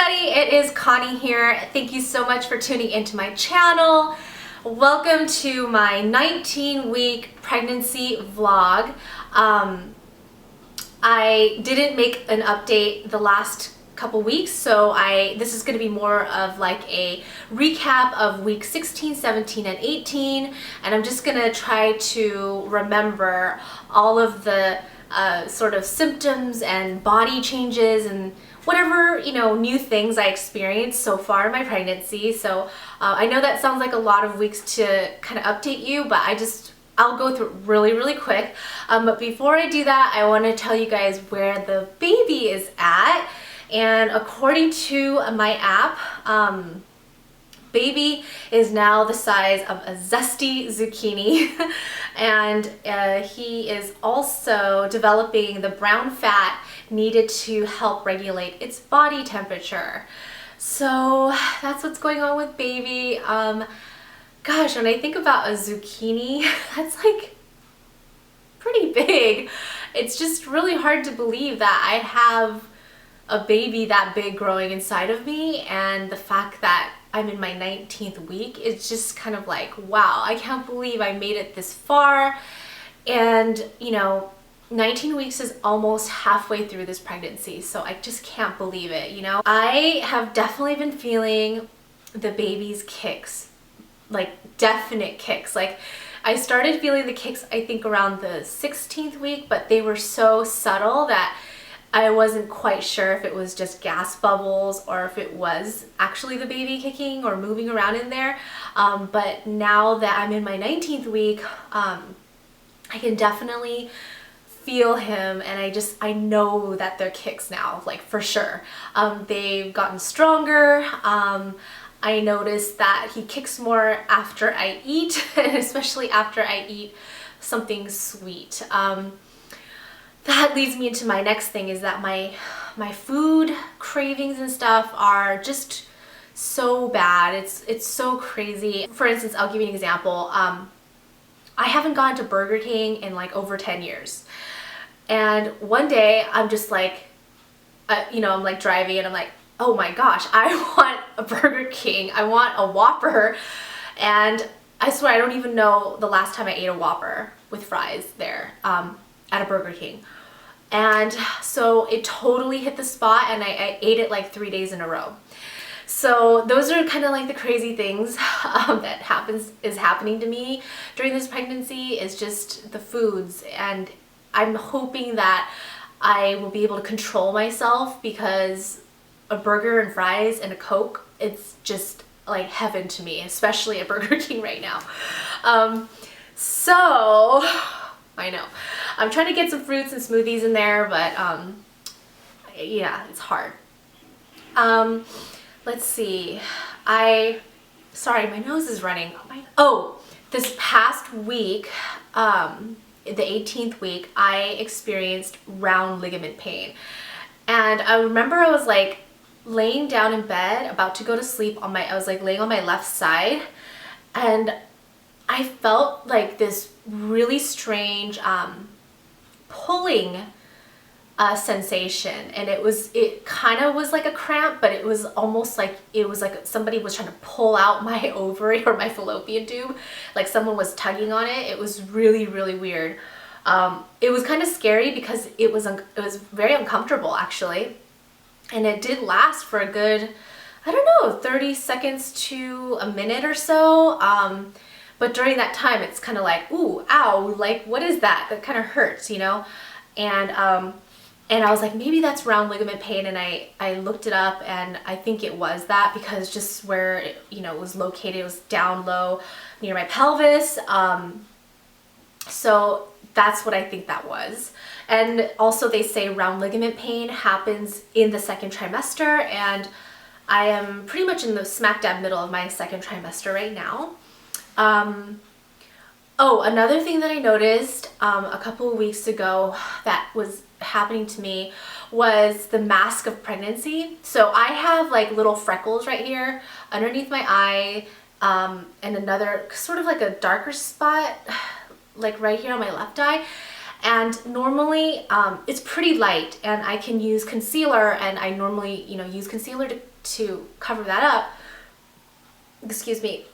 everybody, it is Connie here. Thank you so much for tuning into my channel. Welcome to my 19-week pregnancy vlog. I didn't make an update the last couple weeks, so this is going to be more of like a recap of week 16, 17, and 18, and I'm just going to try to remember all of the sort of symptoms and body changes and whatever, new things I experienced so far in my pregnancy. So I know that sounds like a lot of weeks to kind of update you, but I'll go through really quick. But before I do that, I want to tell you guys where the baby is at. And according to my app, baby is now the size of a zesty zucchini. And he is also developing the brown fat needed to help regulate its body temperature. So that's what's going on with baby. Gosh, when I think about a zucchini, that's like pretty big. It's just really hard to believe that I have a baby that big growing inside of me, and the fact that I'm in my 19th week is just kind of like, wow, I can't believe I made it this far. And 19 weeks is almost halfway through this pregnancy, so I just can't believe it, I have definitely been feeling the baby's kicks, like definite kicks. Like I started feeling the kicks, I think around the 16th week, but they were so subtle that I wasn't quite sure if it was just gas bubbles or if it was actually the baby kicking or moving around in there. But now that I'm in my 19th week, I can definitely feel him, and I know that they're kicks now, like for sure. They've gotten stronger. I noticed that he kicks more after I eat, especially after I eat something sweet. That leads me into my next thing, is that my food cravings and stuff are just so bad. It's so crazy. For instance, I'll give you an example. I haven't gone to Burger King in like over 10 years. And one day I'm just like, I'm like driving and I'm like, oh my gosh, I want a Burger King. I want a Whopper. And I swear I don't even know the last time I ate a Whopper with fries there at a Burger King. And so it totally hit the spot, and I ate it like 3 days in a row. So those are kind of like the crazy things that is happening to me during this pregnancy, is just the foods. And I'm hoping that I will be able to control myself, because a burger and fries and a Coke, it's just like heaven to me, especially at Burger King right now. So I know I'm trying to get some fruits and smoothies in there, but yeah, it's hard. Let's see. Sorry, my nose is running. This past week, the 18th week, I experienced round ligament pain. And I remember I was like laying down in bed about to go to sleep I was like laying on my left side, and I felt like this really strange pulling sensation, and it kind of was like a cramp, but it was almost like somebody was trying to pull out my ovary or my fallopian tube, like someone was tugging on it. It was really weird. It was kind of scary because it was very uncomfortable actually, and it did last for a good, I don't know, 30 seconds to a minute or so. But during that time, it's kind of like, ooh, ow, like what is that? That kind of hurts, And I was like, maybe that's round ligament pain, and I looked it up, and I think it was that, because just where it was located, it was down low near my pelvis. So that's what I think that was. And also they say round ligament pain happens in the second trimester, and I am pretty much in the smack dab middle of my second trimester right now. Another thing that I noticed a couple of weeks ago that was happening to me was the mask of pregnancy. So I have like little freckles right here underneath my eye, and another sort of like a darker spot like right here on my left eye. And normally it's pretty light, and I can use concealer, and I normally, you know, use concealer to cover that up. Excuse me.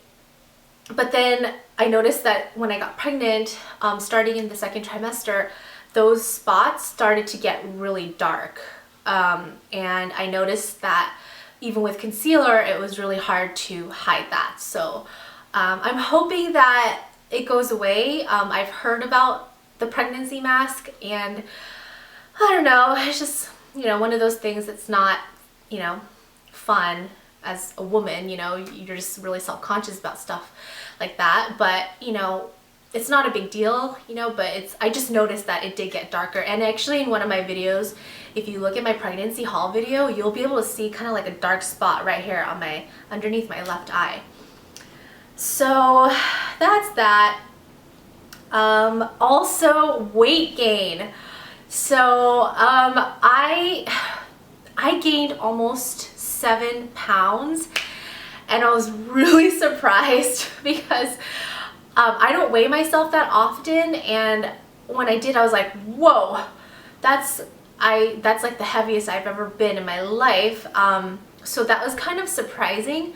But then I noticed that when I got pregnant, starting in the second trimester, those spots started to get really dark. And I noticed that even with concealer, it was really hard to hide that. So I'm hoping that it goes away. I've heard about the pregnancy mask, and I don't know, it's just, you know, one of those things that's not, you know, fun as a woman. You know, you're just really self-conscious about stuff like that. But, you know, it's not a big deal, you know, but I just noticed that it did get darker. And actually in one of my videos, if you look at my pregnancy haul video, you'll be able to see kind of like a dark spot right here on underneath my left eye. So that's that. Also weight gain. So I gained almost 7 pounds, and I was really surprised because I don't weigh myself that often, and when I did, I was like, whoa, that's like the heaviest I've ever been in my life. So that was kind of surprising.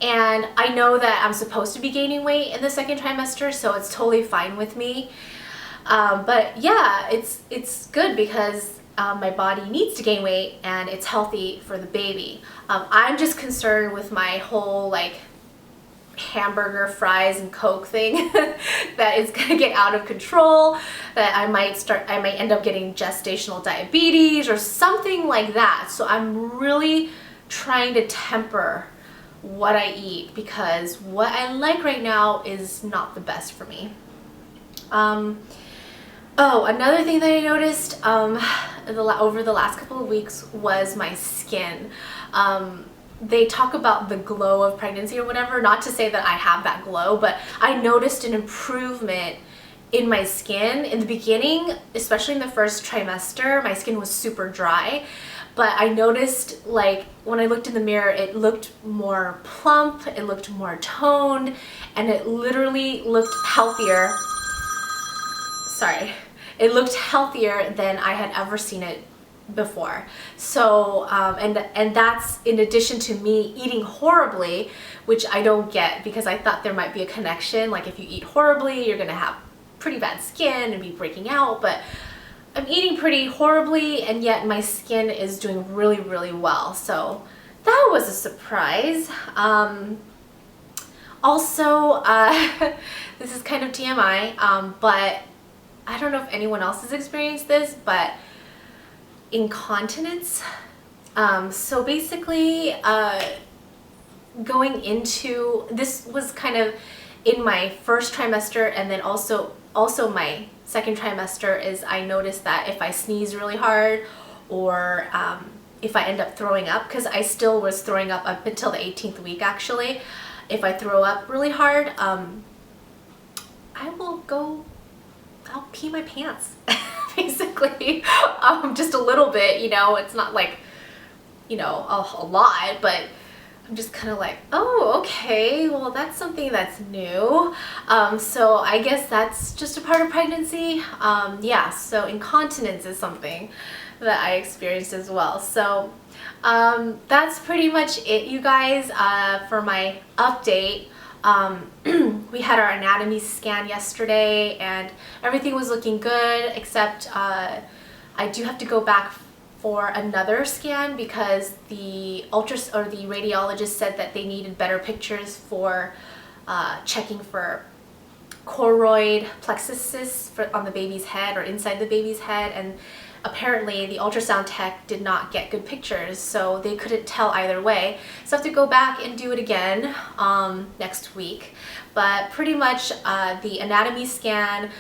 And I know that I'm supposed to be gaining weight in the second trimester, so it's totally fine with me. But yeah, it's good because my body needs to gain weight, and it's healthy for the baby. I'm just concerned with my whole like hamburger, fries, and Coke thing that is gonna get out of control, that I might end up getting gestational diabetes or something like that. So I'm really trying to temper what I eat, because what I like right now is not the best for me. Oh, another thing that I noticed over the last couple of weeks was my skin. They talk about the glow of pregnancy or whatever, not to say that I have that glow, but I noticed an improvement in my skin. In the beginning, especially in the first trimester, my skin was super dry, but I noticed, like, when I looked in the mirror, it looked more plump, it looked more toned, and it literally looked healthier. Sorry. It looked healthier than I had ever seen it before. So and that's in addition to me eating horribly, which I don't get, because I thought there might be a connection, like if you eat horribly you're gonna have pretty bad skin and be breaking out, but I'm eating pretty horribly and yet my skin is doing really, really well. So that was a surprise. Also, this is kind of TMI, but I don't know if anyone else has experienced this, but incontinence. So basically, going into, this was kind of in my first trimester, and then also my second trimester, is I noticed that if I sneeze really hard, or if I end up throwing up, because I still was throwing up until the 18th week actually, if I throw up really hard, I'll pee my pants basically. Just a little bit, you know, it's not like, you know, a lot, but I'm just kind of like, oh, okay, well, that's something that's new. So I guess that's just a part of pregnancy. Yeah, so incontinence is something that I experienced as well. So that's pretty much it, you guys, for my update. We had our anatomy scan yesterday and everything was looking good, except I do have to go back for another scan because the radiologist said that they needed better pictures for checking for choroid plexuses on the baby's head or inside the baby's head, and apparently the ultrasound tech did not get good pictures, so they couldn't tell either way. So I have to go back and do it again next week. But pretty much the anatomy scan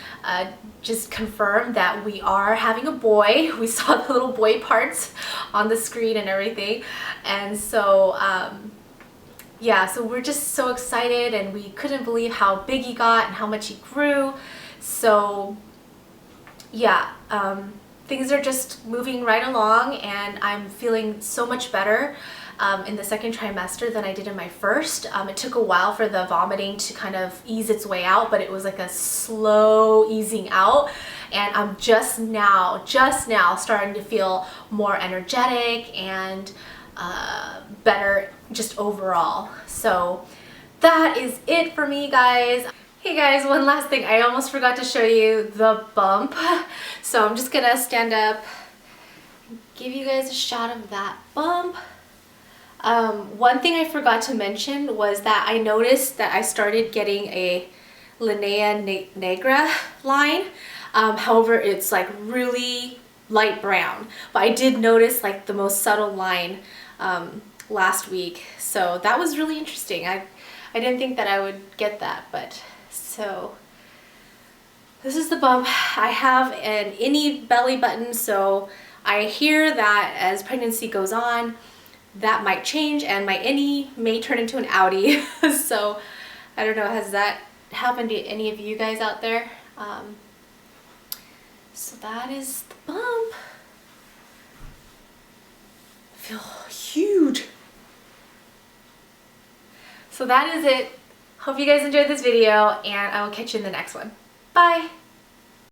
just confirmed that we are having a boy. We saw the little boy parts on the screen and everything. And so yeah, so we're just so excited, and we couldn't believe how big he got and how much he grew. So yeah, things are just moving right along, and I'm feeling so much better in the second trimester than I did in my first. It took a while for the vomiting to kind of ease its way out, but it was like a slow easing out, and I'm just now starting to feel more energetic and better just overall. So that is it for me, guys. Hey guys, one last thing. I almost forgot to show you the bump. So I'm just gonna stand up, give you guys a shot of that bump. One thing I forgot to mention was that I noticed that I started getting a Linea Negra line. However, it's like really light brown. But I did notice like the most subtle line last week. So that was really interesting. I didn't think that I would get that, but so this is the bump. I have an innie belly button, so I hear that as pregnancy goes on, that might change and my innie may turn into an outie. So I don't know, has that happened to any of you guys out there? So that is the bump. I feel huge. So that is it. Hope you guys enjoyed this video, and I will catch you in the next one. Bye!